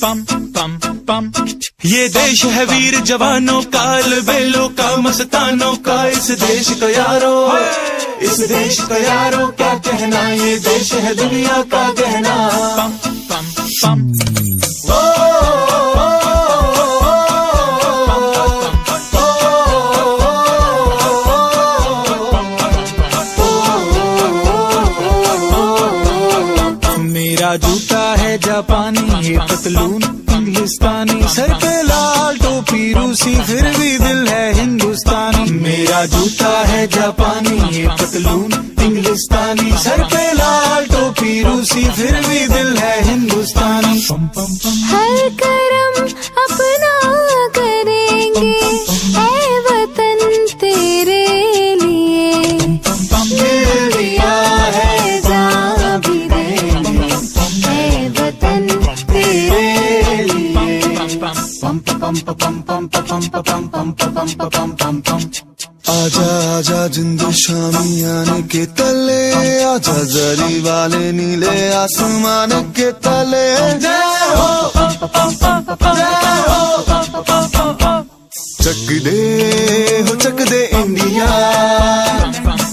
पम पम पम। ये देश है वीर जवानों का, बेलों का, मस्तानों का। इस देश का यारो, इस देश का यारो क्या कहना, ये देश है दुनिया का गहना। पम पम पम। मेरा जूता है जापानी, ये पतलून इंग्लिस्तानी। सर पे लाल टोपी रूसी, फिर भी दिल है हिंदुस्तानी। मेरा जूता है जापानी, ये पतलून इंग्लिस्तानी। सर पे लाल टोपी रूसी, फिर भी दिल है हिंदुस्तानी। पम पम पम। हर करम अपना करेंगे, ऐ वतन तेरे लिए। दिल दिया है जान भी देंगे, ऐ वतन तेरे लिए। पम पम पम पम पम पम पम पम पम पम। आजा आजा जिंद शामियाने के तले, आजा जरी वाले नीले आसमान के तले। चक दे हो चक दे इंडिया,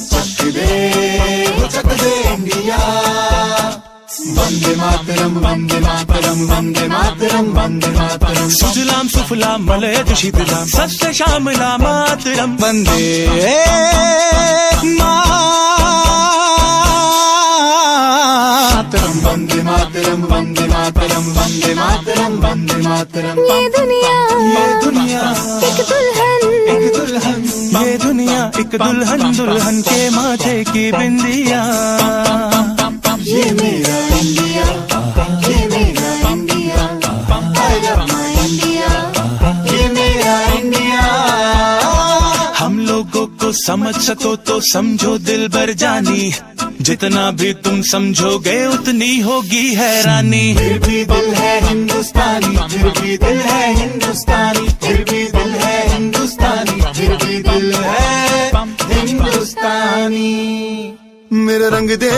चक दे हो चक दे इंडिया। वंदे मातरम वंदे मातरम वंदे मातरम वंदे मातरम। सुजलाम सुफलाम मलयज शीतलाम, सस्य श्यामला मातरम। वंदे मातरम वंदे मातरम वंदे मातरम वंदे मातरम वंदे मातरम। ये दुनिया, ये दुनिया एक दुल्हन, एक दुल्हन। ये दुनिया एक दुल्हन, दुल्हन के माथे की बिंदिया। ये मेरा इंडिया, ये मेरा India. I love my India, ये मेरा इंडिया। हम लोगों को समझ सको तो समझो दिल भर जानी, जितना भी तुम समझोगे उतनी होगी हैरानी। फिर भी दिल है हिंदुस्तानी, फिर भी दिल है हिंदुस्तानी, फिर भी दिल है हिंदुस्तानी, फिर भी दिल है हिंदुस्तानी। मेरा रंग दे,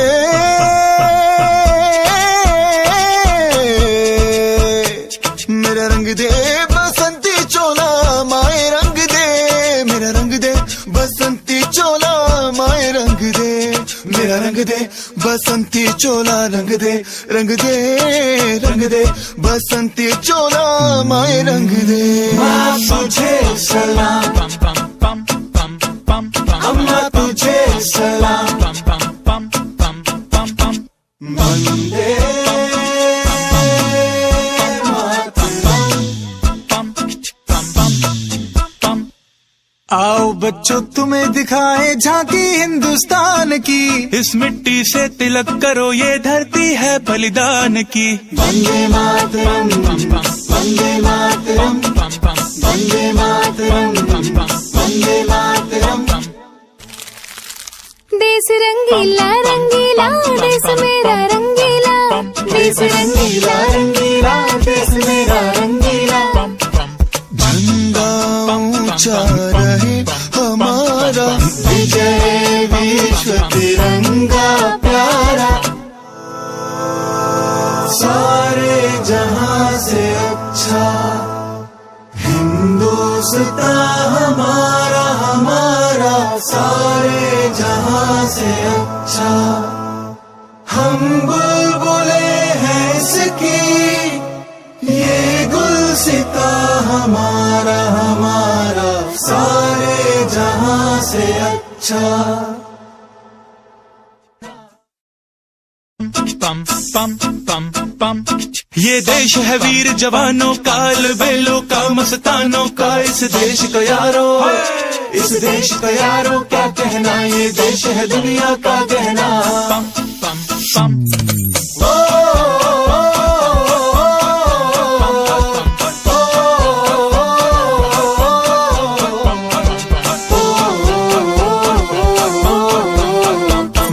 मेरा रंग दे बसंती चोला माए रंग दे। मेरा रंग दे बसंती चोला माए रंग दे। मेरा रंग दे बसंती चोला रंग दे, रंग दे रंग दे बसंती चोला माए रंग दे। माँ तुझे सलाम, अम्मा तुझे सलाम। वंदे आओ बच्चों तुम्हें दिखाए झांकी हिंदुस्तान की। इस मिट्टी से तिलक करो, ये धरती है बलिदान की। वंदे मातरम वंदे मातरम वंदे मातरम वंदे मातरम। देश रंगीला रंगीला, देश मेरा रंगीला। देश रंगीला रंगीला, देश मेरा रंगीला। झंडा ऊंचा रहे हमारा, विजय विश्व तिरंगा प्यारा। सारे जहां से अच्छा हिंदुस्तान हमारा, हमारा। सारे जहां से अच्छा हम बुलबुले हैं इसकी, ये गुलसिता हमारा, हमारा। सारे जहां से अच्छा। पम पम पम पम। ये देश है वीर जवानों का, बेलों का, मस्तानों का। इस देश का यारो, इस देश का यारो क्या कहना, ये देश है दुनिया का गहना। पम पम पम।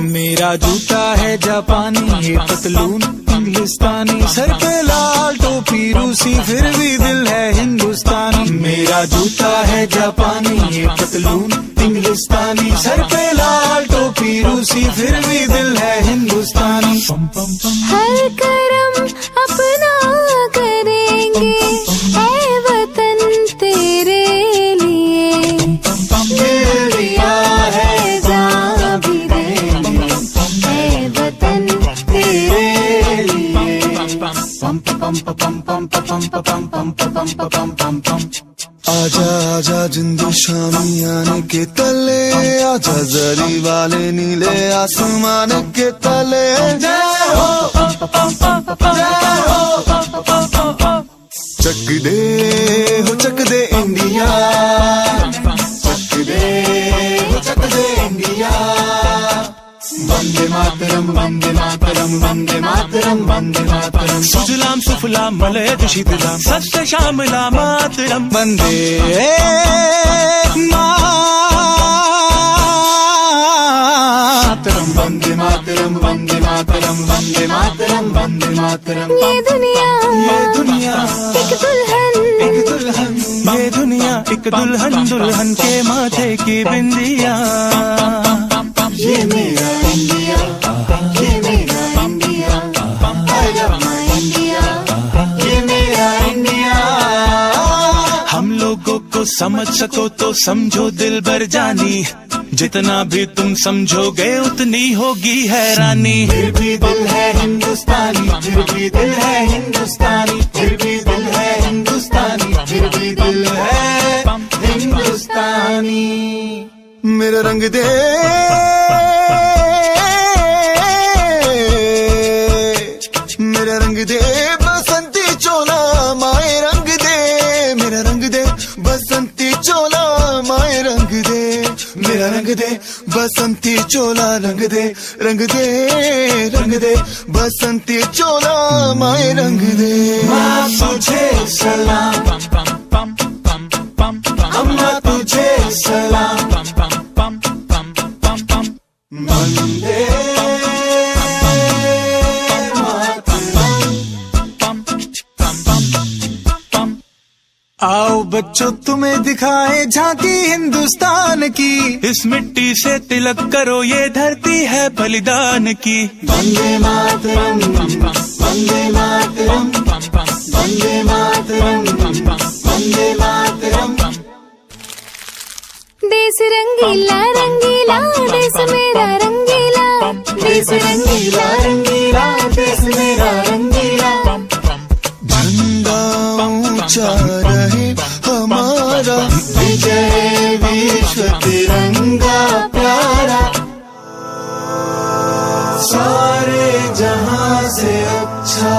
मेरा जूता है जापानी, ये पतलून इंग्लिस्तानी। सर पे लाल टोपी रूसी, फिर भी दिल है हिंदुस्तानी। मेरा जूता है जापानी, ये पतलून इंग्लिस्तानी। सर पे लाल टोपी रूसी, फिर भी दिल है हिंदुस्तानी। हर करम अपना करेंगे, आजा आजा जिंदू शामी आने के तले, आजा जरी वाले नीले आसमान के तले। चक दे हो चक दे इंडिया, चक दे हो चक दे इंडिया। वंदे मातरम वंदे मातरम वंदे मातरम वंदे मातरम। सुजलाम सुफलाम मलयज शीतलाम सस्य श्यामला मातरम। वंदे मातरम वंदे मातरम वंदे मातरम वंदे मातरम वंदे मातरम। ये दुनिया ये दुनिया एक दुल्हन, एक दुल्हन, ये दुनिया एक दुल्हन, दुल्हन के माथे की बिंदिया। ये मेरा इंडिया, ये मेरा India, I love my India, ये मेरा इंडिया। हम लोगों को समझ सको तो समझो दिल भर जानी, जितना भी तुम समझोगे उतनी होगी हैरानी। फिर भी दिल है हिंदुस्तानी, फिर भी दिल है हिंदुस्तानी, फिर भी दिल है हिंदुस्तानी, फिर भी दिल है हिंदुस्तानी। मेरा रंग दे मेरा रंग दे बसंती चोला माए रंग दे, मेरा रंग दे बसंती चोला माए रंग दे, मेरा रंग दे बसंती चोला रंग दे, रंग दे रंग दे बसंती चोला माए रंग दे। माँ तुझे सलाम, अम्मा तुझे सलाम, वंदे आओ बच्चों तुम्हें दिखाए झांकी हिंदुस्तान की, इस मिट्टी से तिलक करो ये धरती है बलिदान की। वंदे मातरम वंदे मातरम वंदे मातरम वंदे मातरम। देश रंगीला रंगीला देश मेरा रंगीला, देश रंगीला रंगीला देश मेरा रंगीला। झंडा ऊंचा रहे हमारा, विजय विश्व तिरंगा प्यारा। सारे जहां से अच्छा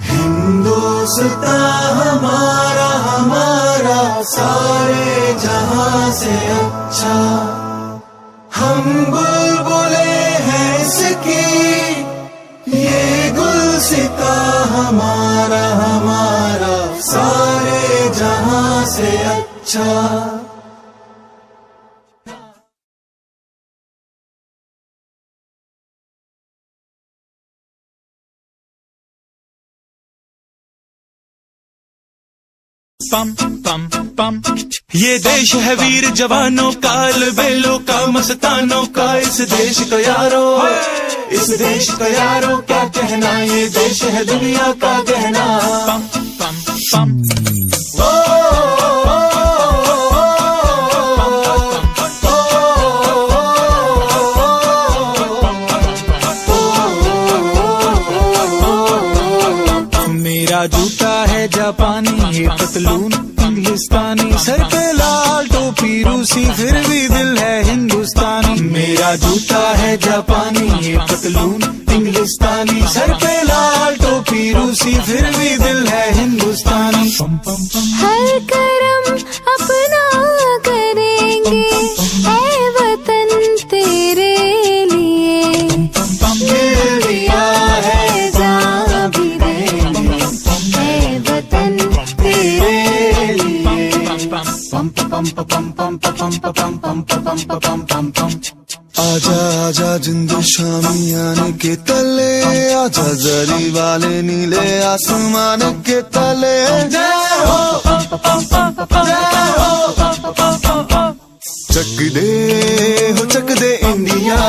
हिंदुस्तान हमारा, हमारा सारे जहां से अच्छा। हम बुलबुले हैं इसकी, ये गुलसिता हमारा, हमारा सारे जहां से अच्छा। पम पम पम, ये देश है वीर जवानों का, बेलों का मस्तानों का। इस देश को यारो, इस देश को यारो क्या कहना, ये देश है दुनिया का गहना। पम पम पम मेरा जूता है जापानी, ये पतलून इंग्लिस्तानी, सर पे लाल टोपी रूसी, फिर भी दिल है हिंदुस्तानी। मेरा जूता है जापानी, ये पतलून इंग्लिस्तानी, सर पे लाल टोपी रूसी, फिर भी दिल है हिंदुस्तानी। हर करम अपना करेंगे ऐ वतन तेरे लिए, दिया है जान भी देंगे ऐ वतन तेरे लिए। आजा आजा जिंदू शामी आने के तले, आजा जरी वाले नीले आसमान के तले। चक दे हो चक दे इंडिया,